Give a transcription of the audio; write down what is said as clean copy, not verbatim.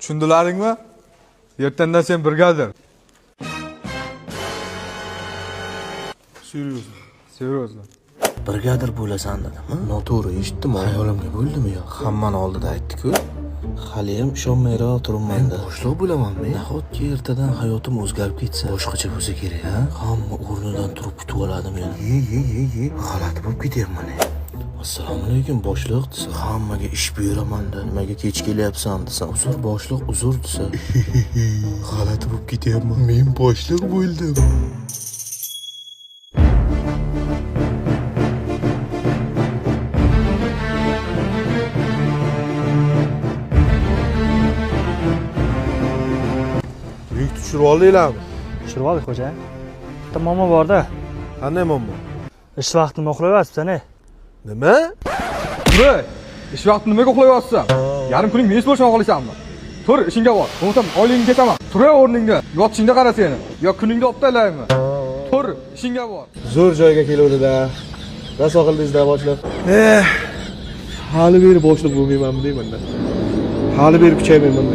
Tushundilaringmi? Ertandan sen brigadir. Seryozni. Brigadir bo'lasan dedimi? Noto'g'ri eshitdim. Xayolimga bo'ldimi yo? Hammani oldida aytdi-ku. Haliyam ishonmayroq turibman-da. Men boshliq bo'lamanmi? Nahotki ertadan hayotim o'zgarib ketsa, boshqacha bo'lsa kerak, ha? Hamma o'rnidan turib kutib oladi meni. G'alati bo'lib ketyapman. Assalomu alaykum boshliq desa, hammaga ish buyuraman-da. Nimaga kech kelyapsan desa, uzr boshliq, uzr desa. G'alati bo'lib ketyapman. Men boshliq bo'ldim. Yuk tushirib oldinglarmi? Tushirib oldik xo'ja. Bitta muammo bor-da. Qanday muammo? Ish vaqtini uxlayapsan-a? Nima? Voy, ish vaqtida nimaga uxlayapsan? Yarim kuning mes bo'lishini xohlaysanmi? Tur, ishingga bor. Bo'lmasam oylingni ketaman. Tur o'rningda. Yotishingda qara seni. Yo kuningda olib taylaymi? Tur, ishingga bor. Zo'r joyga keluvdi-da. Raso qildingiz-da boshliq. Hali beri boshliq bo'lmayman deyman-da. Hali beri kuchaymayman.